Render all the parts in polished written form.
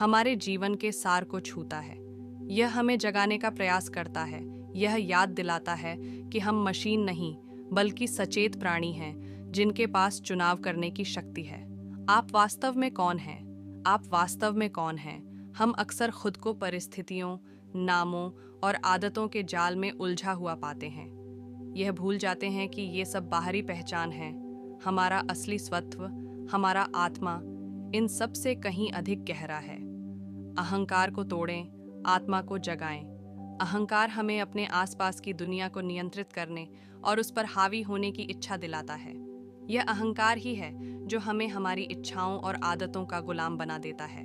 हमारे जीवन के सार को छूता है। यह हमें जगाने का प्रयास करता है। यह याद दिलाता है कि हम मशीन नहीं, बल्कि सचेत प्राणी हैं जिनके पास चुनाव करने की शक्ति है। आप वास्तव में कौन हैं? आप वास्तव में कौन हैं? हम अक्सर खुद को परिस्थितियों, नामों और आदतों के जाल में उलझा हुआ पाते हैं। यह भूल जाते हैं कि ये सब बाहरी पहचान है। हमारा असली स्वत्व, हमारा आत्मा, इन सब से कहीं अधिक गहरा है। अहंकार को तोड़ें, आत्मा को जगाएं। अहंकार हमें अपने आसपास की दुनिया को नियंत्रित करने और उस पर हावी होने की इच्छा दिलाता है। यह अहंकार ही है जो हमें हमारी इच्छाओं और आदतों का गुलाम बना देता है।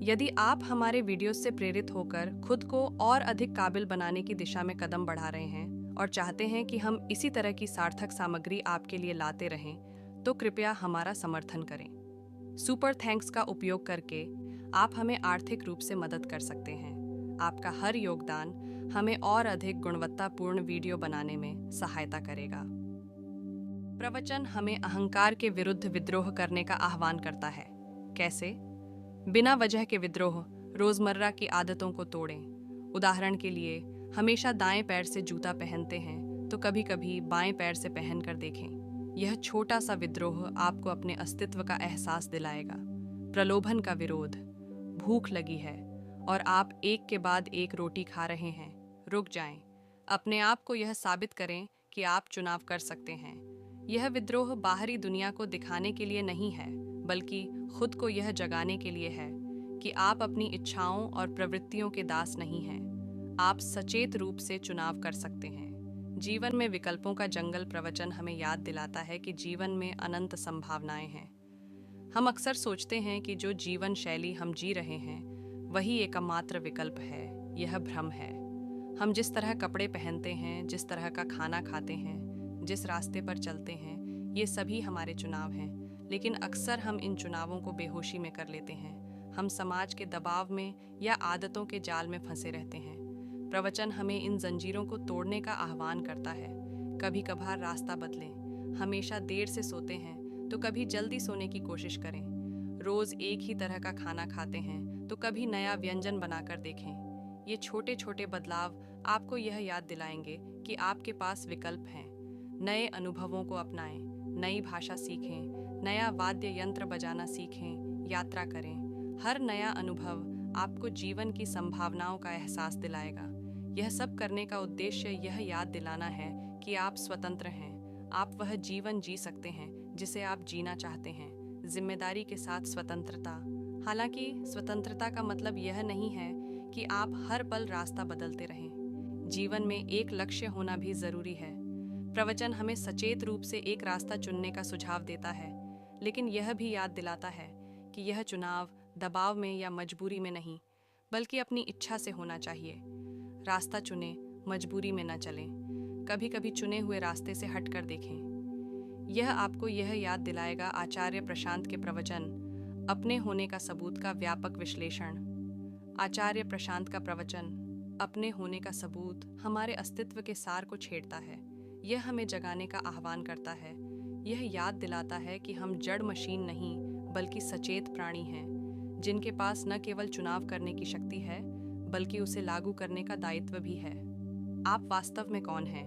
यदि आप हमारे वीडियो से प्रेरित होकर खुद को और अधिक काबिल बनाने की दिशा में कदम बढ़ा रहे हैं और चाहते हैं कि हम इसी तरह की सार्थक सामग्री आपके लिए लाते रहें, तो कृपया हमारा समर्थन करें। सुपर थैंक्स का उपयोग करके आप हमें आर्थिक रूप से मदद कर सकते हैं। आपका हर योगदान हमें और अधिक गुणवत्तापूर्ण वीडियो बनाने में सहायता करेगा। प्रवचन हमें अहंकार के विरुद्ध विद्रोह करने का आह्वान करता है। कैसे? बिना वजह के विद्रोह, रोजमर्रा की आदतों को तोड़ें। उदाहरण के लिए, हमेशा दाएं पैर से जूता पहनते हैं तो कभी कभी बाएं पैर से पहन कर देखें। यह छोटा सा विद्रोह आपको अपने अस्तित्व का एहसास दिलाएगा। प्रलोभन का विरोध। भूख लगी है और आप एक के बाद एक रोटी खा रहे हैं। रुक जाएं। अपने आप को यह साबित करें कि आप चुनाव कर सकते हैं। यह विद्रोह बाहरी दुनिया को दिखाने के लिए नहीं है, बल्कि खुद को यह जगाने के लिए है कि आप अपनी इच्छाओं और प्रवृत्तियों के दास नहीं हैं। आप सचेत रूप से चुनाव कर सकते हैं। जीवन में विकल्पों का जंगल प्रवचन हमें याद दिलाता है कि जीवन में अनंत संभावनाएं हैं। हम अक्सर सोचते हैं कि जो जीवन शैली हम जी रहे हैं वही एकमात्र विकल्प है। यह भ्रम है। हम जिस तरह कपड़े पहनते हैं, जिस तरह का खाना खाते हैं, जिस रास्ते पर चलते हैं, ये सभी हमारे चुनाव हैं। लेकिन अक्सर हम इन चुनावों को बेहोशी में कर लेते हैं। हम समाज के दबाव में या आदतों के जाल में फंसे रहते हैं। प्रवचन हमें इन जंजीरों को तोड़ने का आह्वान करता है। कभी कभार रास्ता बदलें। हमेशा देर से सोते हैं तो कभी जल्दी सोने की कोशिश करें। रोज एक ही तरह का खाना खाते हैं तो कभी नया व्यंजन बनाकर देखें। ये छोटे छोटे बदलाव आपको यह याद दिलाएंगे कि आपके पास विकल्प हैं। नए अनुभवों को अपनाएं, नई भाषा सीखें, नया वाद्य यंत्र बजाना सीखें, यात्रा करें। हर नया अनुभव आपको जीवन की संभावनाओं का एहसास दिलाएगा। यह सब करने का उद्देश्य यह याद दिलाना है कि आप स्वतंत्र हैं। आप वह जीवन जी सकते हैं जिसे आप जीना चाहते हैं, जिम्मेदारी के साथ स्वतंत्रता। हालांकि स्वतंत्रता का मतलब यह नहीं है कि आप हर पल रास्ता बदलते रहें। जीवन में एक लक्ष्य होना भी जरूरी है। प्रवचन हमें सचेत रूप से एक रास्ता चुनने का सुझाव देता है, लेकिन यह भी याद दिलाता है कि यह चुनाव दबाव में या मजबूरी में नहीं, बल्कि अपनी इच्छा से होना चाहिए। रास्ता चुनें, मजबूरी में न चलें। कभी कभी चुने हुए रास्ते से हटकर देखें। यह आपको यह याद दिलाएगा। आचार्य प्रशांत के प्रवचन, अपने होने का सबूत का व्यापक विश्लेषण। आचार्य प्रशांत का प्रवचन, अपने होने का सबूत, हमारे अस्तित्व के सार को छेड़ता है। यह हमें जगाने का आह्वान करता है। यह याद दिलाता है कि हम जड़ मशीन नहीं, बल्कि सचेत प्राणी हैं, जिनके पास न केवल चुनाव करने की शक्ति है, बल्कि उसे लागू करने का दायित्व भी है। आप वास्तव में कौन हैं?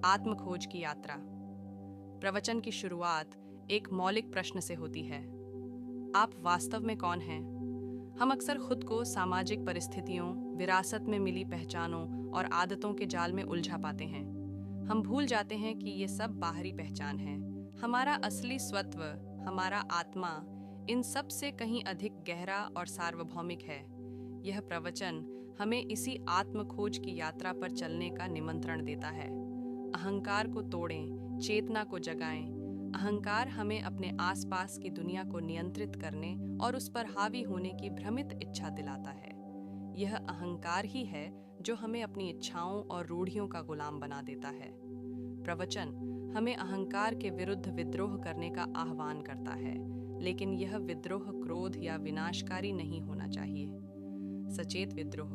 आत्मखोज की यात्रा। प्रवचन की शुरुआत एक मौलिक प्रश्न से होती है। आप वास्तव में कौन हैं? हम अक्सर खुद को सामाजिक परिस्थितियों, विरासत में मिली पहचानों और आदतों के जाल में उलझा पाते हैं। हम भूल जाते हैं कि ये सब बाहरी पहचान है। हमारा असली स्वत्व, हमारा आत्मा, इन सब से कहीं अधिक गहरा और सार्वभौमिक है। यह प्रवचन हमें इसी आत्मखोज की यात्रा पर चलने का निमंत्रण देता है। अहंकार को तोड़ें, चेतना को जगाएं। अहंकार हमें अपने आसपास की दुनिया को नियंत्रित करने और उस पर हावी होने की भ्रमित इच्छा दिलाता है। यह अहंकार ही है जो हमें अपनी इच्छाओं और रूढ़ियों का गुलाम बना देता है। प्रवचन हमें अहंकार के विरुद्ध विद्रोह करने का आह्वान करता है, लेकिन यह विद्रोह क्रोध या विनाशकारी नहीं होना चाहिए। सचेत विद्रोह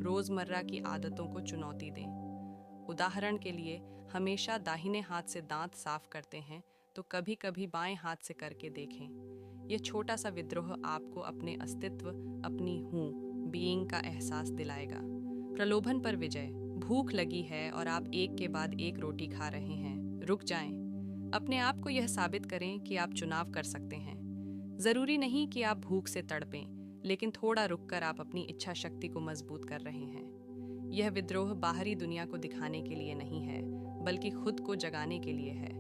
रोजमर्रा की आदतों को चुनौती दें। उदाहरण के लिए, हमेशा दाहिने हाथ से दांत साफ करते हैं तो कभी कभी बाएं हाथ से करके देखें। यह छोटा सा विद्रोह आपको अपने अस्तित्व, अपनी हूँ बीइंग का एहसास दिलाएगा। प्रलोभन पर विजय। भूख लगी है और आप एक के बाद एक रोटी खा रहे हैं। रुक जाएं। अपने आप को यह साबित करें कि आप चुनाव कर सकते हैं। जरूरी नहीं कि आप भूख से तड़पें, लेकिन थोड़ा रुककर आप अपनी इच्छा शक्ति को मजबूत कर रहे हैं। यह विद्रोह बाहरी दुनिया को दिखाने के लिए नहीं है, बल्कि खुद को जगाने के लिए है।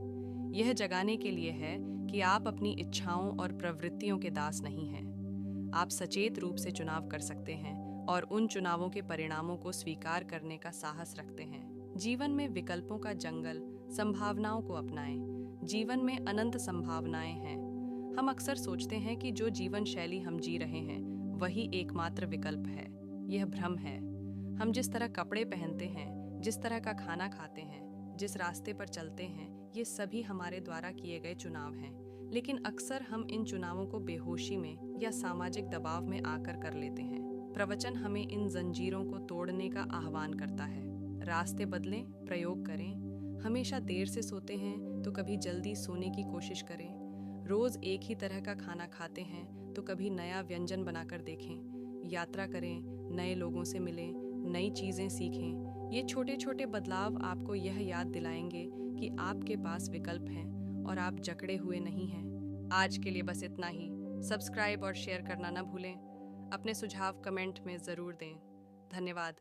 यह जगाने के लिए है कि आप अपनी इच्छाओं और प्रवृत्तियों के दास नहीं हैं। आप सचेत रूप से चुनाव कर सकते हैं और उन चुनावों के परिणामों को स्वीकार करने का साहस रखते हैं। जीवन में विकल्पों का जंगल, संभावनाओं को अपनाएं। जीवन में अनंत संभावनाएं हैं। हम अक्सर सोचते हैं कि जो जीवन शैली हम जी रहे हैं वही एकमात्र विकल्प है। यह भ्रम है। हम जिस तरह कपड़े पहनते हैं, जिस तरह का खाना खाते हैं, जिस रास्ते पर चलते हैं, ये सभी हमारे द्वारा किए गए चुनाव हैं। लेकिन अक्सर हम इन चुनावों को बेहोशी में या सामाजिक दबाव में आकर कर लेते हैं। प्रवचन हमें इन जंजीरों को तोड़ने का आह्वान करता है। रास्ते बदलें, प्रयोग करें। हमेशा देर से सोते हैं तो कभी जल्दी सोने की कोशिश करें। रोज एक ही तरह का खाना खाते हैं तो कभी नया व्यंजन बनाकर देखें। यात्रा करें, नए लोगों से मिलें, नई चीज़ें सीखें। ये छोटे छोटे बदलाव आपको यह याद दिलाएंगे कि आपके पास विकल्प हैं और आप जकड़े हुए नहीं हैं। आज के लिए बस इतना ही। सब्सक्राइब और शेयर करना ना भूलें। अपने सुझाव कमेंट में ज़रूर दें। धन्यवाद।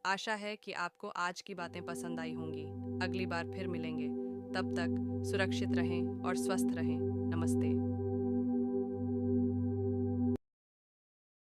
आशा है कि आपको आज की बातें पसंद आई होंगी। अगली बार फिर मिलेंगे। तब तक सुरक्षित रहें और स्वस्थ रहें। नमस्ते।